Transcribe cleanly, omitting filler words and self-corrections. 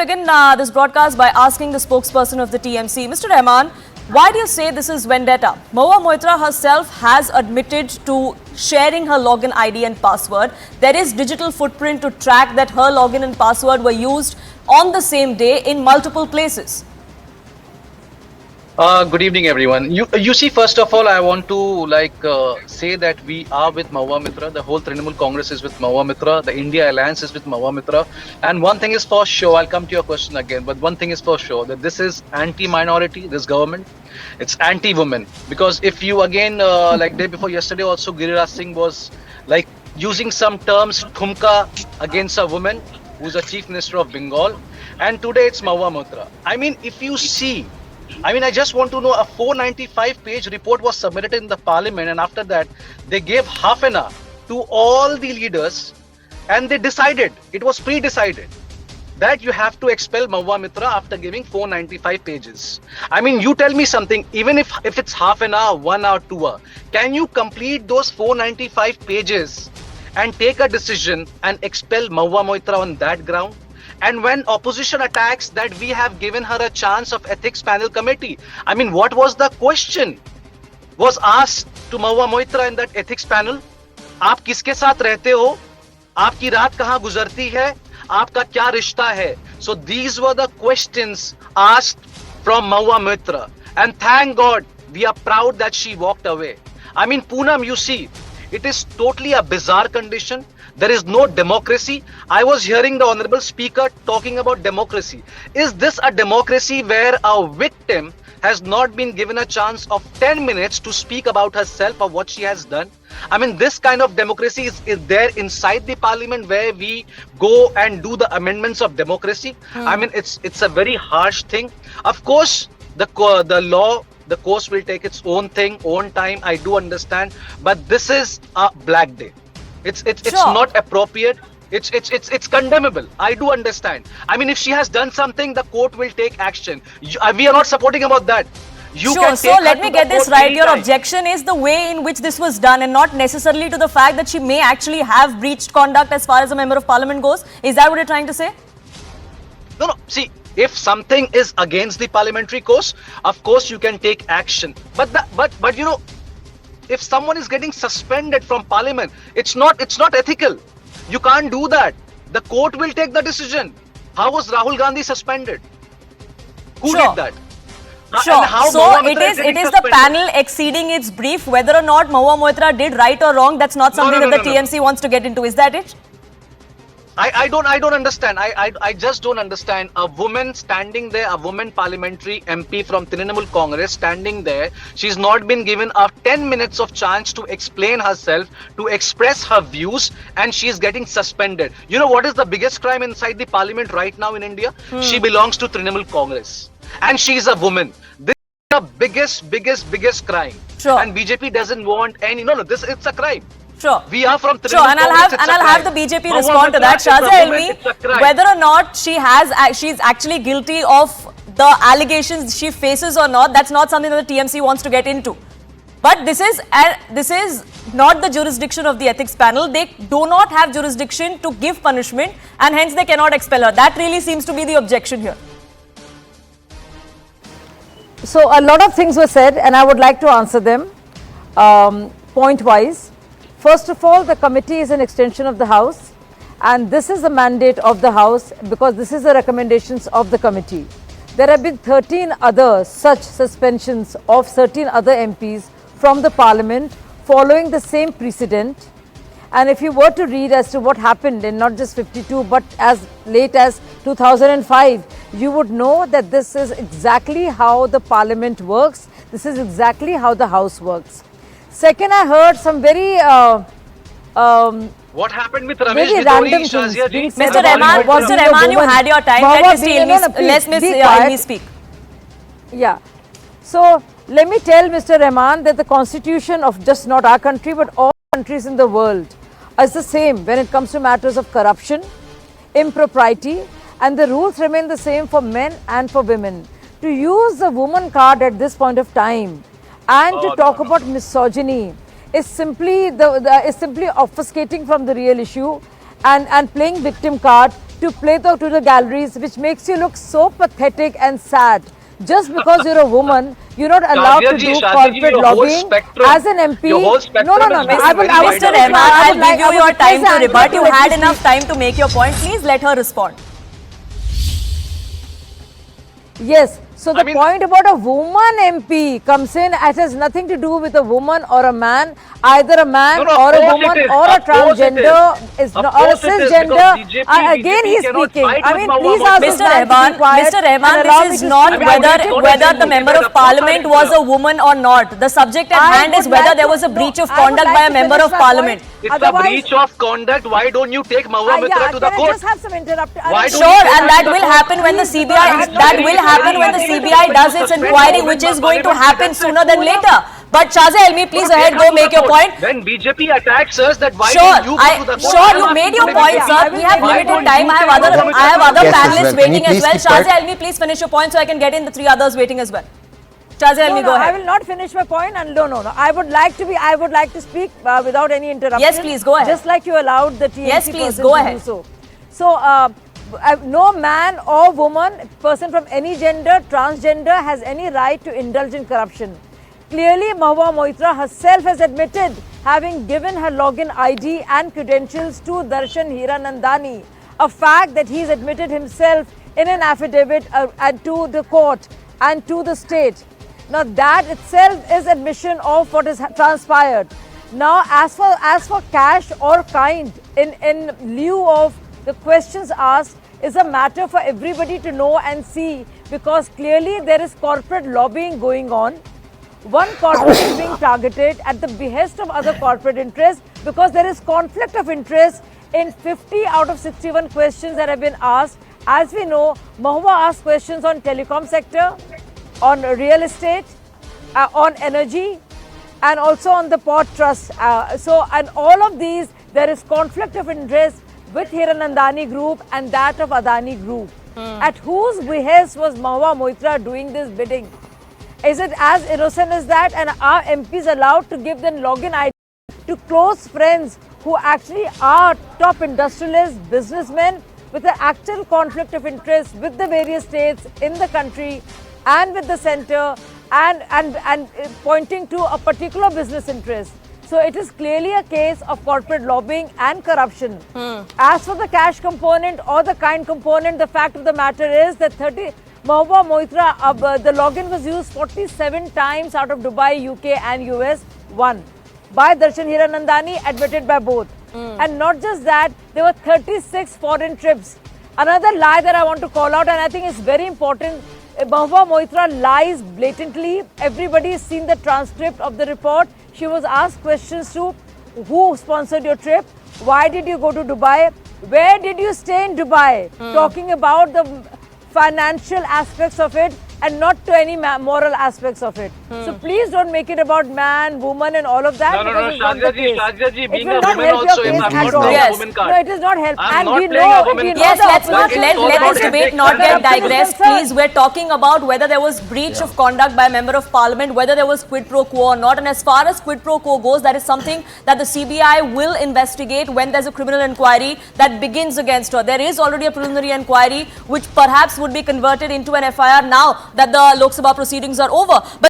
begin this broadcast by asking the spokesperson of the TMC, Mr. Rahman, why do you say this is vendetta? Mahua Moitra herself has admitted to sharing her login ID and password. There is digital footprint to track that her login and password were used on the same day in multiple places. Good evening, everyone. You see, first of all, I want to say that we are with Mahua Moitra. The whole Trinamool Congress is with Mahua Moitra. The India Alliance is with Mahua Moitra. And one thing is for sure, I'll come to your question again, but one thing is for sure, that this is anti-minority, this government. It's anti-women. Because if you again, like day before yesterday also, Giriraj Singh was like using some terms, thumka, against a woman who's a chief minister of Bengal. And today it's Mahua Moitra. I mean, if you see, I just want to know, a 495-page report was submitted in the parliament, and after that, they gave half an hour to all the leaders, and they decided, it was pre-decided, that you have to expel Mahua Moitra after giving 495 pages. I mean, you tell me something, even if it's half an hour, 1 hour, 2 hour, can you complete those 495 pages and take a decision and expel Mahua Moitra on that ground? And when opposition attacks that we have given her a chance of ethics panel committee, I mean, what was the question was asked to Mahua Moitra in that ethics panel? आप किसके साथ रहते हो? आपकी रात कहाँ गुजरती है? आपका क्या रिश्ता है? So these were the questions asked from Mahua Moitra. And thank God, we are proud that she walked away. I mean, Poonam, you see, it is totally a bizarre condition. There is no democracy. I was hearing the Honorable Speaker talking about democracy. Is this a democracy where a victim has not been given a chance of 10 minutes to speak about herself or what she has done? I mean, this kind of democracy is there inside the parliament where we go and do the amendments of democracy. I mean, it's a very harsh thing. Of course, the law, the course will take its own thing, own time. I do understand, but this is a black day. It's not appropriate. It's condemnable. I do understand. I mean, if she has done something, the court will take action. We are not supporting about that. Sure. So let me get this right. Your objection is the way in which this was done, and not necessarily to the fact that she may actually have breached conduct as far as a member of parliament goes. Is that what you're trying to say? No. See, if something is against the parliamentary course, of course you can take action. But you know, if someone is getting suspended from parliament, it's not ethical. You can't do that. The court will take the decision. How was Rahul Gandhi suspended? Who did that? Sure. So it is the panel exceeding its brief. Whether or not Mahua Moitra did right or wrong, that's not something that the TMC wants to get into. Is that it? I don't understand. I just don't understand. A woman standing there, a woman parliamentary MP from Trinamool Congress standing there. She's not been given a 10 minutes of chance to explain herself, to express her views, and she's getting suspended. You know what is the biggest crime inside the parliament right now in India? She belongs to Trinamool Congress, and she's a woman. This is the biggest crime. Sure. And BJP doesn't want any. No, it's a crime. Sure. We are from Trinamool. Sure, and I'll have the BJP respond to that. Shazia, Ilmi, whether or not she's actually guilty of the allegations she faces or not, that's not something that the TMC wants to get into. But this is not the jurisdiction of the ethics panel. They do not have jurisdiction to give punishment, and hence they cannot expel her. That really seems to be the objection here. So a lot of things were said, and I would like to answer them point-wise. First of all, the committee is an extension of the House, and this is the mandate of the House because this is the recommendations of the committee. There have been 13 other such suspensions of certain other MPs from the parliament following the same precedent. And if you were to read as to what happened in not just 52 but as late as 2005, you would know that this is exactly how the parliament works. This is exactly how the House works. Second, I heard some very what happened with Ramesh random Shazia things. Mr. Rahman, you had your time. Let Miss Ilmi speak. Yeah. So let me tell Mr. Rahman that the constitution of just not our country but all countries in the world is the same when it comes to matters of corruption, impropriety, and the rules remain the same for men and for women. To use the woman card at this point of time and to talk about misogyny is simply obfuscating from the real issue and playing victim card to play to the galleries, which makes you look so pathetic and sad. Just because you're a woman, you're not allowed to do corporate lobbying as an MP. Your whole spectrum No. is very Mr. wide. Rahman, I'll give you your time to rebut. You had me enough speak. time to make your point. Please let her respond. Yes. So the point about a woman MP comes in, it has nothing to do with a woman or a man. Either a man or a woman or a transgender is not, or a cisgender. Again, he's speaking. I mean, please ask Mr. Rahman, this is not whether the member of parliament was a woman or not. The subject at hand is whether there was a breach of conduct by a member of parliament. It's a breach of conduct. Why don't you take Mahua Moitra to the court? Just have some interruption. Sure, and that will happen when the CBI. That will happen when the CBI does its inquiry, which is going to happen sooner than later. But Shazia, Ilmi, please ahead, go make your point. When BJP attacks us, that why Sure, don't you go to the court? sure, you made your point, sir. We have limited time. I have other Yes, panelists as well. waiting Can you as well. please keep quiet? Shazia, Ilmi, please finish your point so I can get in the three others waiting as well. Shazia, Ilmi, go I ahead. will not finish my point, and no. I would like to speak without any interruption. Yes, please, go ahead. Just like you allowed the TMC Yes, please, person go to ahead. do so. So, no man or woman, person from any gender, transgender, has any right to indulge in corruption. Clearly, Mahua Moitra herself has admitted having given her login ID and credentials to Darshan Hiranandani, a fact that he's admitted himself in an affidavit and to the court and to the state. Now, that itself is admission of what has transpired. Now, as for cash or kind, in lieu of the questions asked, is a matter for everybody to know and see, because clearly there is corporate lobbying going on. One corporate is being targeted at the behest of other corporate interests, because there is conflict of interest in 50 out of 61 questions that have been asked. As we know, Mahua asked questions on telecom sector, on real estate, on energy, and also on the port trust. And all of these, there is conflict of interest with Hiranandani Group and that of Adani Group. At whose behest was Mahua Moitra doing this bidding? Is it as innocent as that? And are MPs allowed to give them login ID to close friends who actually are top industrialists, businessmen, with an actual conflict of interest with the various states in the country and with the centre, and pointing to a particular business interest? So it is clearly a case of corporate lobbying and corruption. As for the cash component or the kind component, the fact of the matter is that Mahua Moitra, the login was used 47 times out of Dubai, UK and US, one by Darshan Hiranandani, admitted by both. And not just that, there were 36 foreign trips. Another lie that I want to call out, and I think it's very important, Mahua Moitra lies blatantly. Everybody has seen the transcript of the report. She was asked questions to: who sponsored your trip? Why did you go to Dubai? Where did you stay in Dubai? Talking about the financial aspects of it and not to any moral aspects of it. So please don't make it about man, woman and all of that. No, Shazia ji, being will a not woman help also your is case I'm at not all. playing a woman card. No, it is not help. I'm And not we playing know, a woman Yes, card. let this debate not get digressed, Corruption is please. We're talking about whether there was breach of conduct by a member of parliament, whether there was quid pro quo or not. And as far as quid pro quo goes, that is something that the CBI will investigate when there's a criminal inquiry that begins against her. There is already a preliminary inquiry which perhaps would be converted into an FIR now that the Lok Sabha proceedings are over. But